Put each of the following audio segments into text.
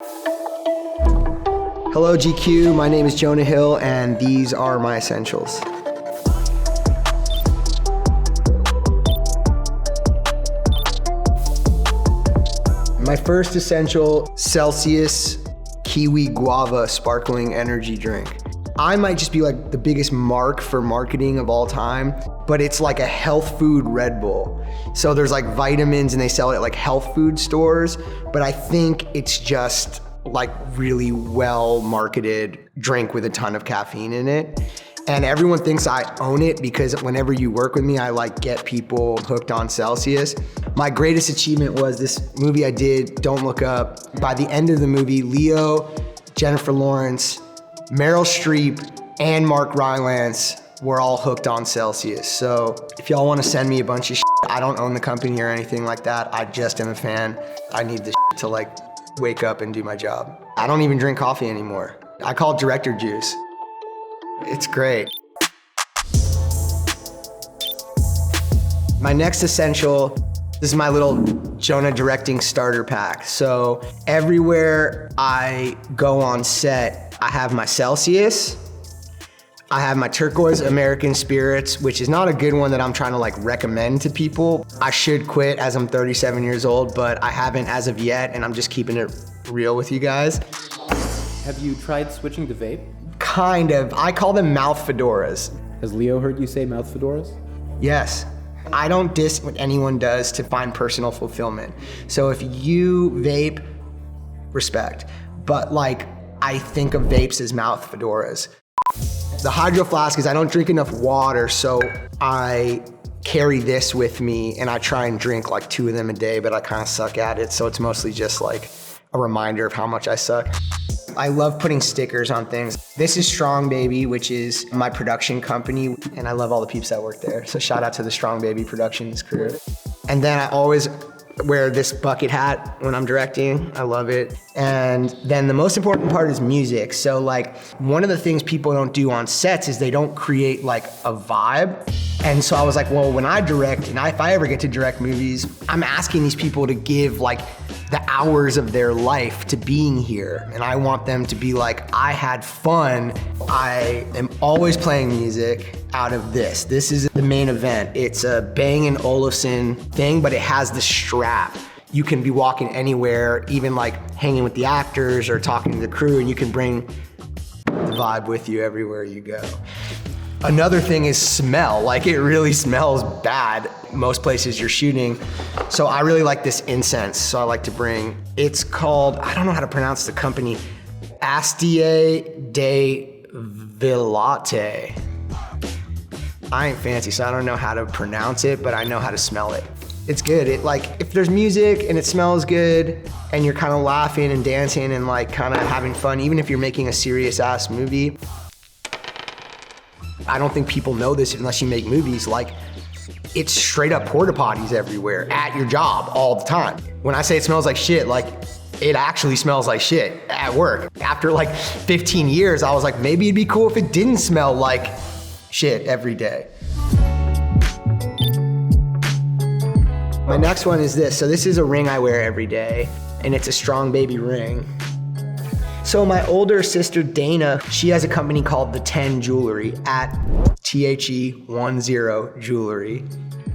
Hello GQ, my name is Jonah Hill and these are my essentials. My first essential, Celsius Kiwi Guava Sparkling Energy Drink. I might just be like the biggest mark for marketing of all time, but it's like a health food Red Bull. So there's like vitamins and they sell it at like health food stores, but I think it's just like really well marketed drink with a ton of caffeine in it. And everyone thinks I own it because whenever you work with me, I like get people hooked on Celsius. My greatest achievement was this movie I did, Don't Look Up. By the end of the movie, Leo, Jennifer Lawrence, Meryl Streep, and Mark Rylance were all hooked on Celsius. So if y'all wanna send me a bunch of shit, I don't own the company or anything like that. I just am a fan. I need this shit to like wake up and do my job. I don't even drink coffee anymore. I call it director juice. It's great. My next essential, this is my little Jonah directing starter pack. So everywhere I go on set, I have my Celsius, I have my turquoise American Spirits, which is not a good one that I'm trying to like recommend to people. I should quit as I'm 37 years old, but I haven't as of yet, and I'm just keeping it real with you guys. Have you tried switching to vape? Kind of. I call them mouth fedoras. Has Leo heard you say mouth fedoras? Yes. I don't diss what anyone does to find personal fulfillment. So if you vape, respect. But like, I think of vapes as mouth fedoras. The Hydro Flask is I don't drink enough water, so I carry this with me and I try and drink like 2 of them a day, but I kind of suck at it. So it's mostly just like a reminder of how much I suck. I love putting stickers on things. This is Strong Baby, which is my production company, and I love all the peeps that work there. So shout out to the Strong Baby Productions crew. And then I always wear this bucket hat when I'm directing. I love it. And then the most important part is music. So like one of the things people don't do on sets is they don't create like a vibe. And so I was like, well, when I direct, and if I ever get to direct movies, I'm asking these people to give like the hours of their life to being here. And I want them to be like, I had fun. I am always playing music out of this. This is the main event. It's a Bang & Olufsen thing, but it has the strap. You can be walking anywhere, even like hanging with the actors or talking to the crew, and you can bring the vibe with you everywhere you go. Another thing is smell. Like it really smells bad most places you're shooting. So I really like this incense. So I like to bring, it's called, I don't know how to pronounce the company, Astie de Villate. I ain't fancy, so I don't know how to pronounce it, but I know how to smell it. It's good. It like, if there's music and it smells good and you're kind of laughing and dancing and like kind of having fun, even if you're making a serious ass movie, I don't think people know this unless you make movies, like it's straight up porta potties everywhere at your job all the time. When I say it smells like shit, like it actually smells like shit at work. After like 15 years, I was like, maybe it'd be cool if it didn't smell like shit every day. My next one is this. So this is a ring I wear every day, and it's a Strong Baby ring. So my older sister Dana, she has a company called The 10 Jewelry at THE10 Jewelry.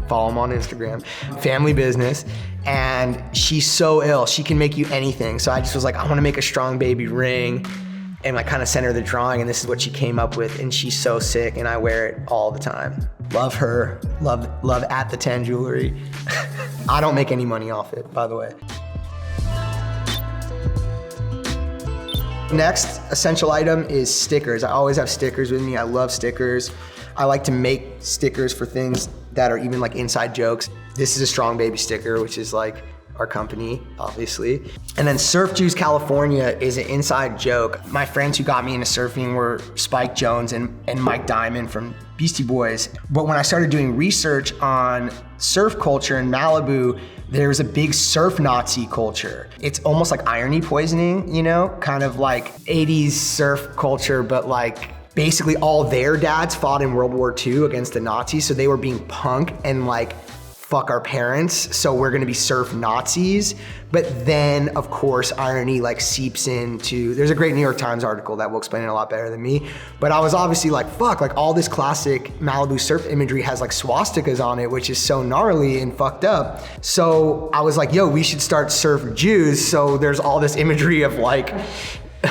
Follow them on Instagram. Family business. And she's so ill. She can make you anything. So I just was like, I want to make a Strong Baby ring. And I kind of sent her the drawing, and this is what she came up with. And she's so sick, and I wear it all the time. Love her. Love at The 10 Jewelry. I don't make any money off it, by the way. Next essential item is stickers. I always have stickers with me. I love stickers. I like to make stickers for things that are even like inside jokes. This is a Strong Baby sticker, which is like our company, obviously. And then Surf Juice California is an inside joke. My friends who got me into surfing were Spike Jones and Mike Diamond from Beastie Boys. But when I started doing research on surf culture in Malibu, there's a big surf Nazi culture. It's almost like irony poisoning, you know? Kind of like 80s surf culture, but like basically all their dads fought in World War II against the Nazis, so they were being punk and like fuck our parents, so we're gonna be surf Nazis. But then, of course, irony like seeps into, there's a great New York Times article that will explain it a lot better than me. But I was obviously like, fuck, like all this classic Malibu surf imagery has like swastikas on it, which is so gnarly and fucked up. So I was like, yo, we should start Surf Jews. So there's all this imagery of like,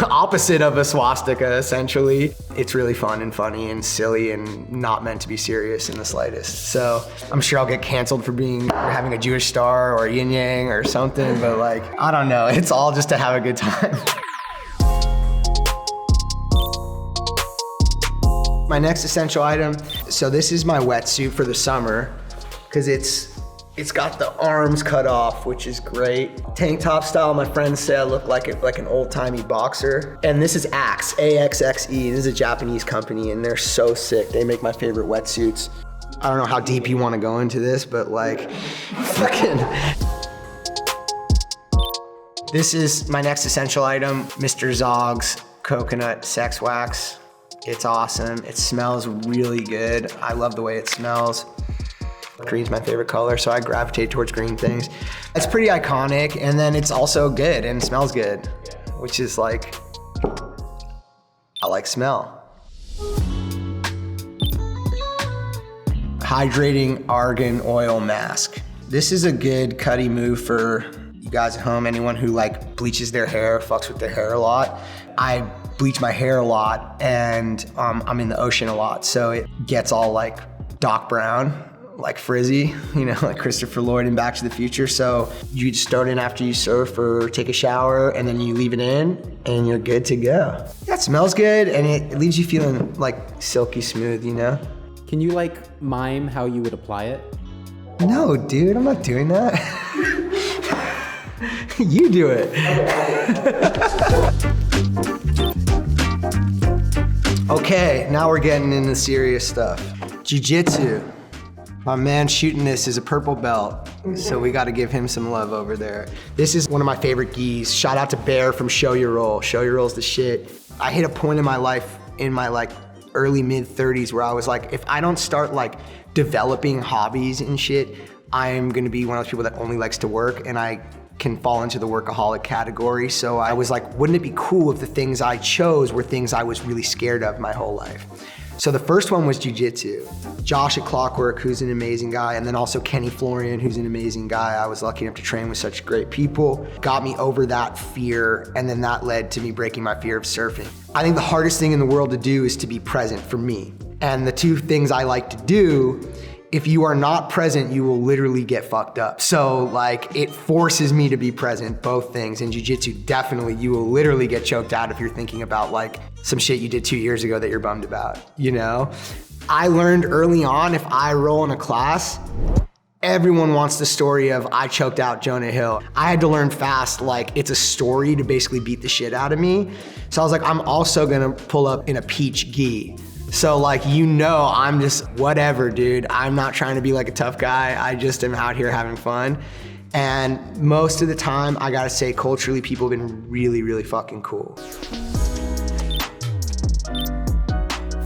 opposite of a swastika, essentially. It's really fun and funny and silly and not meant to be serious in the slightest. So I'm sure I'll get canceled for having a Jewish star or yin yang or something, but like, I don't know. It's all just to have a good time. My next essential item. So this is my wetsuit for the summer because it's got the arms cut off, which is great. Tank top style, my friends say I look like an old-timey boxer. And this is Axe, A-X-X-E. This is a Japanese company and they're so sick. They make my favorite wetsuits. I don't know how deep you want to go into this, but like, fucking. This is my next essential item, Mr. Zog's coconut sex wax. It's awesome. It smells really good. I love the way it smells. Green's my favorite color, so I gravitate towards green things. It's pretty iconic, and then it's also good and smells good, which is like, I like smell. Hydrating argan oil mask. This is a good cutty move for you guys at home, anyone who like bleaches their hair, fucks with their hair a lot. I bleach my hair a lot, and I'm in the ocean a lot, so it gets all like dark brown, like frizzy, you know, like Christopher Lloyd in Back to the Future. So you just start in after you surf or take a shower, and then you leave it in and you're good to go. Yeah, it smells good and it leaves you feeling like silky smooth, you know? Can you like mime how you would apply it? No, dude, I'm not doing that. You do it. Okay, now we're getting into serious stuff. Jiu Jitsu. My man shooting this is a purple belt, so we gotta give him some love over there. This is one of my favorite gis. Shout out to Bear from Show Your Roll. Show Your Roll's the shit. I hit a point in my life, in my like early mid 30s, where I was like, if I don't start like developing hobbies and shit, I'm gonna be one of those people that only likes to work, and I can fall into the workaholic category. So I was like, wouldn't it be cool if the things I chose were things I was really scared of my whole life? So the first one was Jiu Jitsu. Josh at Clockwork, who's an amazing guy, and then also Kenny Florian, who's an amazing guy. I was lucky enough to train with such great people. Got me over that fear, and then that led to me breaking my fear of surfing. I think the hardest thing in the world to do is to be present for me. And the two things I like to do, if you are not present, you will literally get fucked up. So like, it forces me to be present, both things. In jiu-jitsu, definitely, you will literally get choked out if you're thinking about like some shit you did 2 years ago that you're bummed about, you know? I learned early on, if I roll in a class, everyone wants the story of I choked out Jonah Hill. I had to learn fast, like it's a story to basically beat the shit out of me. So I was like, I'm also gonna pull up in a peach gi. So like, you know, I'm just whatever, dude. I'm not trying to be like a tough guy. I just am out here having fun. And most of the time, I gotta say, culturally, people have been really, really fucking cool.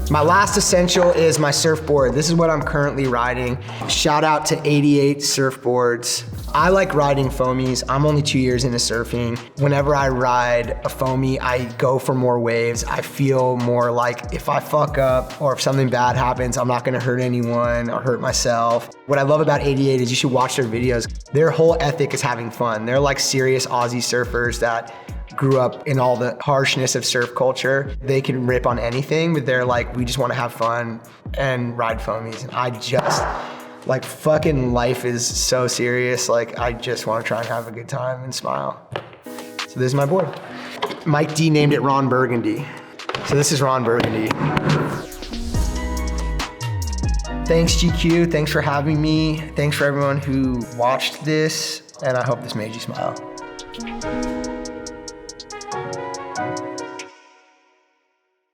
My last essential is my surfboard. This is what I'm currently riding. Shout out to 88 Surfboards. I like riding foamies. I'm only 2 years into surfing. Whenever I ride a foamy, I go for more waves. I feel more like if I fuck up or if something bad happens, I'm not gonna hurt anyone or hurt myself. What I love about 88 is you should watch their videos. Their whole ethic is having fun. They're like serious Aussie surfers that grew up in all the harshness of surf culture. They can rip on anything, but they're like, we just want to have fun and ride foamies. And I just, like, fucking life is so serious. Like, I just want to try and have a good time and smile. So this is my board. Mike D named it Ron Burgundy. So this is Ron Burgundy. Thanks, GQ. Thanks for having me. Thanks for everyone who watched this. And I hope this made you smile.